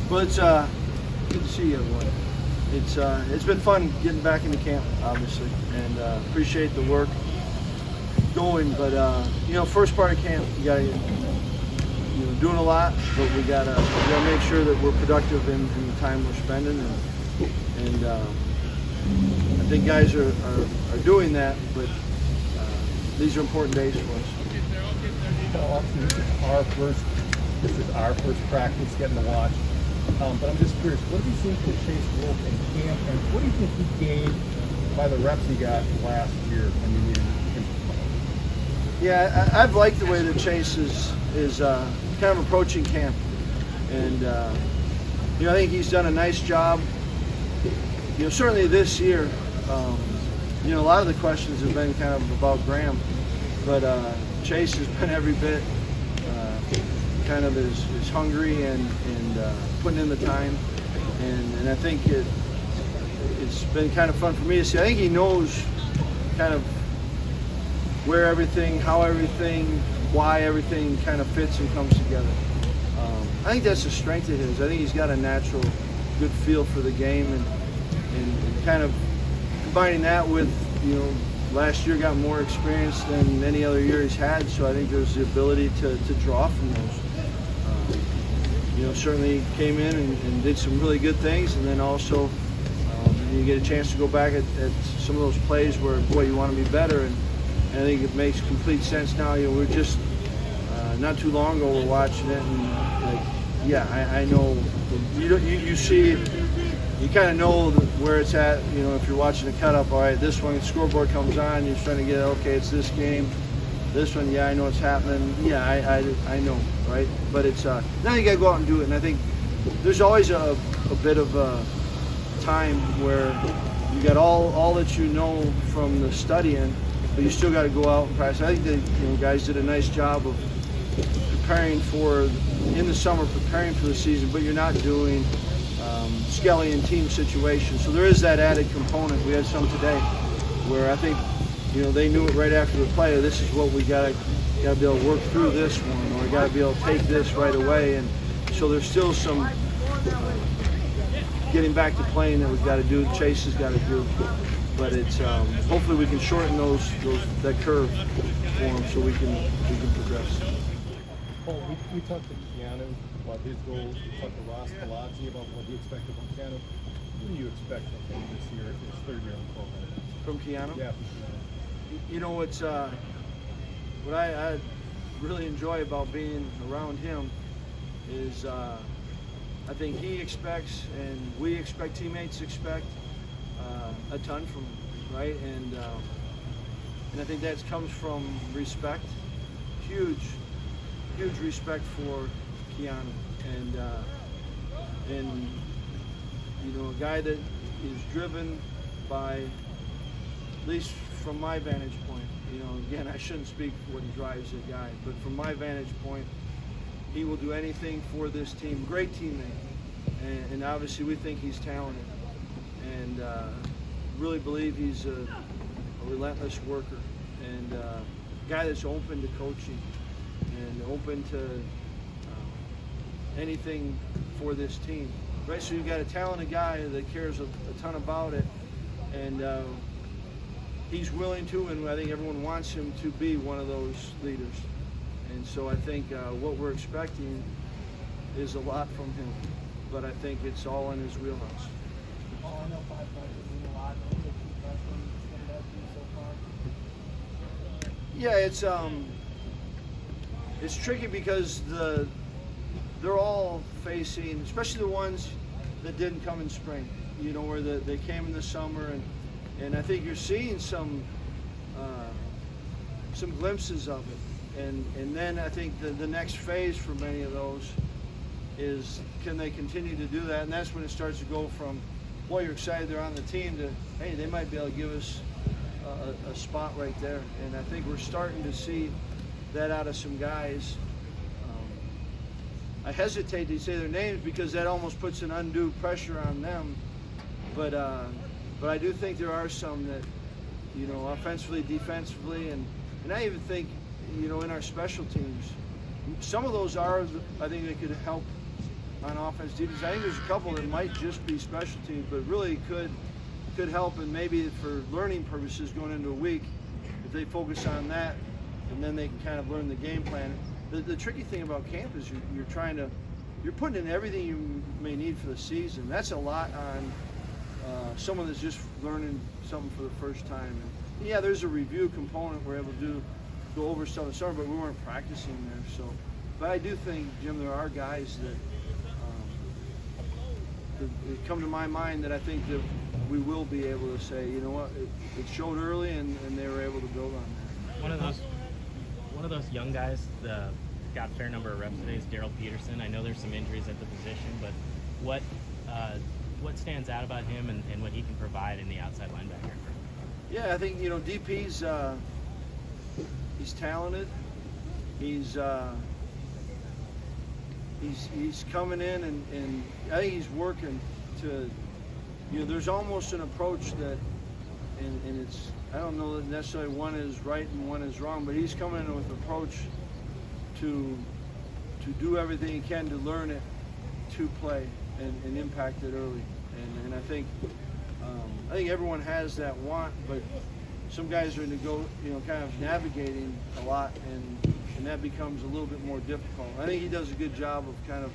Well, it's good to see you, everyone. It's been fun getting back into camp, obviously, and appreciate the work going. But first part of camp, you gotta doing a lot, but we gotta make sure that we're productive in the time we're spending, and I think guys are doing that. But these are important days for us. This is our first practice getting to watch. But I'm just curious, what have you seen from Chase Wolf in camp, and what do you think he gained by the reps he got last year when you needed him to play? Yeah, I've liked the way that Chase is kind of approaching camp, and I think he's done a nice job. Certainly this year, a lot of the questions have been kind of about Graham, but Chase has been every bit kind of is hungry and putting in the time, and I think it's been kind of fun for me to see. I think he knows kind of where everything, how everything, why everything kind of fits and comes together. I think that's the strength of his. I think he's got a natural good feel for the game, and kind of combining that with, last year got more experience than any other year he's had, so I think there's the ability to draw from those. Certainly came in and did some really good things, and then also you get a chance to go back at some of those plays where, boy, you want to be better, and I think it makes complete sense now. We're just not too long ago we're watching it, and I know you see, you kind of know where it's at. If you're watching a cut up, all right, this one, the scoreboard comes on, you're trying to get, okay, it's this game. This one, I know it's happening. I know, right? But it's now you got to go out and do it. And I think there's always a bit of a time where you got all that you know from the studying, but you still got to go out and practice. I think the guys did a nice job of preparing in the summer, preparing for the season, but you're not doing Skelly and team situations. So there is that added component. We had some today where I think they knew it right after the play. This is what we got to be able to work through this one, or we got to be able to take this right away. And so there's still some getting back to playing that we've got to do. Chase has got to do, but it's hopefully we can shorten that curve for him so we can progress. Paul, we talked to Keeanu about his goals. We talked to Ross Palazzi about what he expected from Keeanu. What do you expect from him this year, his third year on the program? From Keeanu? Yeah, from Keeanu. It's what I really enjoy about being around him is I think he expects, and we expect, teammates expect a ton from him, right? And I think that comes from respect, huge respect for Keeanu, and a guy that is driven by, at least from my vantage point, again, I shouldn't speak for what drives a guy, but from my vantage point, he will do anything for this team. Great teammate, and obviously we think he's talented, and really believe he's a relentless worker, and a guy that's open to coaching and open to anything for this team. Right, so you've got a talented guy that cares a ton about it, and he's willing to, and I think everyone wants him to be one of those leaders. And so I think what we're expecting is a lot from him, but I think it's all in his wheelhouse. Oh, I know 5 points has been a lot. What do you think that's been out to you so far? Yeah, it's tricky because they're all facing, especially the ones that didn't come in spring, where they came in the summer, and I think you're seeing some glimpses of it. And then I think the next phase for many of those is, can they continue to do that? And that's when it starts to go from, boy, you're excited they're on the team, to, hey, they might be able to give us a spot right there. And I think we're starting to see that out of some guys. I hesitate to say their names because that almost puts an undue pressure on them. But I do think there are some that, offensively, defensively, and I even think, in our special teams, some of those are, I think they could help on offense, defense. I think there's a couple that might just be special teams, but really could help, and maybe for learning purposes going into a week, if they focus on that, and then they can kind of learn the game plan. The tricky thing about camp is you're putting in everything you may need for the season. That's a lot on someone that's just learning something for the first time. And yeah, there's a review component we're able to go over stuff in the summer, but we weren't practicing there. So, but I do think, Jim, there are guys that come to my mind that I think that we will be able to say, you know what, it showed early, and they were able to build on that. One of those young guys that got a fair number of reps today is Darryl Peterson. I know there's some injuries at the position, but what stands out about him and what he can provide in the outside linebacker? Yeah, I think, DP's he's talented. He's coming in, and I think he's working to, there's almost an approach that, and it's, I don't know that necessarily one is right and one is wrong, but he's coming in with an approach to do everything he can to learn it, to play, and impact it early. And I think everyone has that want, but some guys are kind of navigating a lot, and that becomes a little bit more difficult. I think he does a good job of kind of,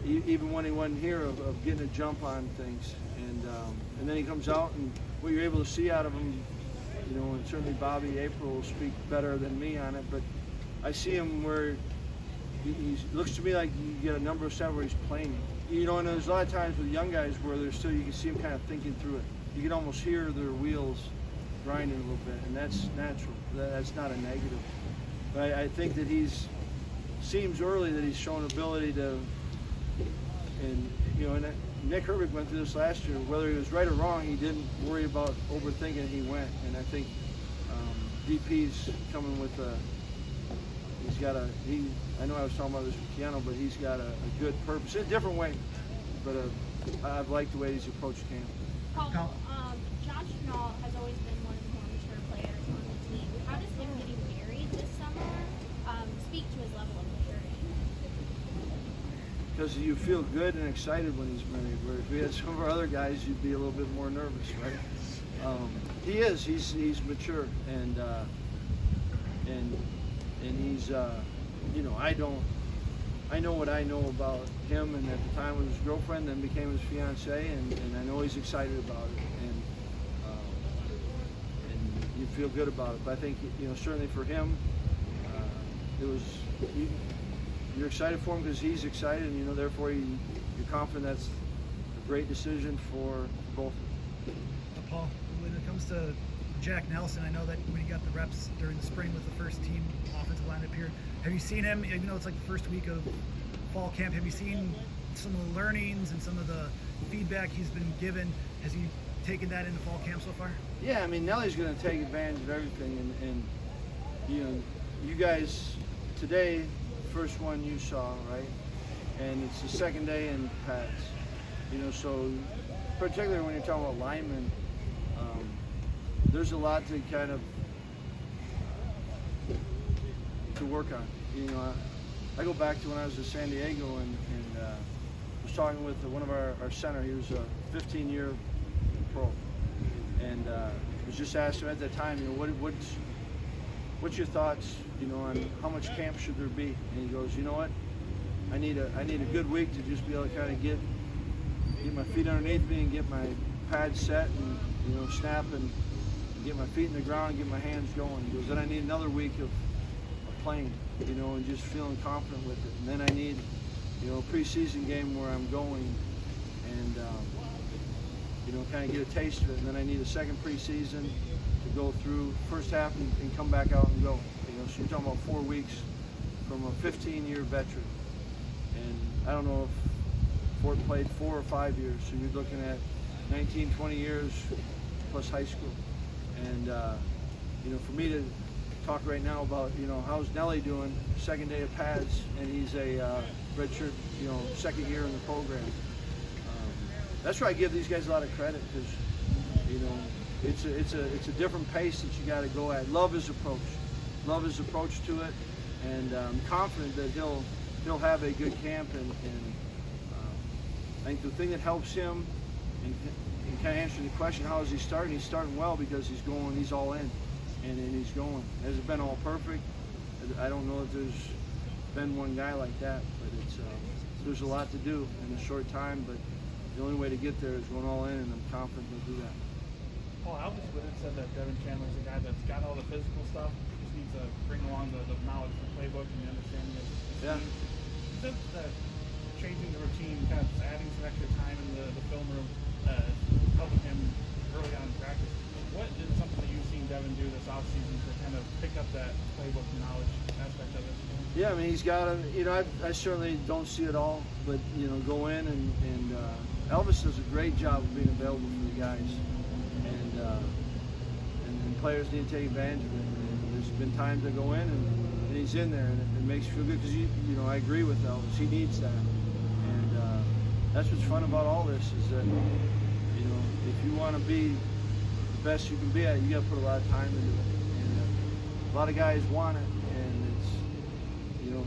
even when he wasn't here, of getting a jump on things, and then he comes out, and what you're able to see out of him, and certainly Bobby April will speak better than me on it, but I see him where he looks to me like you get a number of snaps where he's playing. And there's a lot of times with young guys where you can see them kind of thinking through it. You can almost hear their wheels grinding a little bit, and that's natural. That's not a negative. But I think that seems early that he's shown ability to, and Nick Herbig went through this last year. Whether he was right or wrong, he didn't worry about overthinking it. He went, and I think DP's coming with I know I was talking about this with Keanu, but he's got a good purpose in a different way. But I've liked the way he's approached camp. Paul, Josh Knoll has always been one of the more mature players on the team. How does him getting married this summer speak to his level of maturity? Because you feel good and excited when he's married. Where if we had some of our other guys, you'd be a little bit more nervous, right? He is. He's mature, and he's I know what I know about him, and at the time was his girlfriend, then became his fiance, and I know he's excited about it, and you feel good about it. But I think certainly for him, you're excited for him because he's excited, and therefore you're confident that's a great decision for both. Paul, when it comes to Jack Nelson, I know that when he got the reps during the spring with the first team offensive line up here, have you seen him, even though it's like the first week of fall camp, have you seen some of the learnings and some of the feedback he's been given? Has he taken that into fall camp so far? Yeah, I mean, Nelly's going to take advantage of everything, and you guys, today, first one you saw, right? And it's the second day in pads. So particularly when you're talking about linemen, there's a lot to kind of to work on. I go back to when I was in San Diego and was talking with one of our center. He was a 15-year pro, and was just asking him at that time, what's your thoughts, on how much camp should there be? And he goes, you know what? I need a good week to just be able to kind of get my feet underneath me and get my pads set and snap and get my feet in the ground and get my hands going. He goes, then I need another week of playing, and just feeling confident with it. And then I need, a preseason game where I'm going and, kind of get a taste of it. And then I need a second preseason to go through first half and come back out and go. So you're talking about 4 weeks from a 15-year veteran. And I don't know if Fort played 4 or 5 years. So you're looking at 19, 20 years plus high school. And, for me to talk right now about, how's Nelly doing, second day of pads, and he's a redshirt, second year in the program. That's where I give these guys a lot of credit because, it's a different pace that you got to go at. Love his approach to it, and I'm confident that he'll have a good camp, and I think the thing that helps him, and kind of answering the question, how is he starting? He's starting well because he's all in, and he's going. Has it been all perfect? I don't know if there's been one guy like that, but there's a lot to do in a short time, but the only way to get there is going all in, and I'm confident he'll do that. Paul, Albus Whitted said that Devin Chandler's a guy that's got all the physical stuff, just needs to bring along the knowledge of the playbook and the understanding of the Yeah. team. You said that changing the routine, kind of adding some extra time in the film room, helping him early on in practice. What is something that you've seen Devin do this offseason to kind of pick up that playbook knowledge aspect of it? Yeah, I mean, he's got to, I certainly don't see it all, but, go in and Elvis does a great job of being available for the guys. And players need to take advantage of it. And there's been times I go in and he's in there, and it makes you feel good because, I agree with Elvis. He needs that. And that's what's fun about all this is that, if you want to be the best you can be at it, you got to put a lot of time into it. And a lot of guys want it, and it's,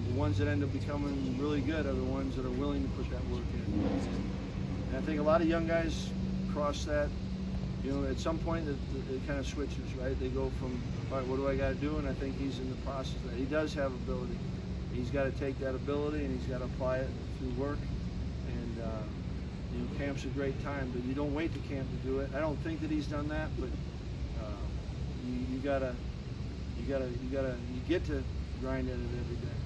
the ones that end up becoming really good are the ones that are willing to put that work in. And I think a lot of young guys cross that, at some point it kind of switches, right? They go from, all right, what do I got to do? And I think he's in the process of that. He does have ability. He's got to take that ability and he's got to apply it through work. And, camp's a great time, but you don't wait to camp to do it. I don't think that he's done that, but you get to grind at it every day.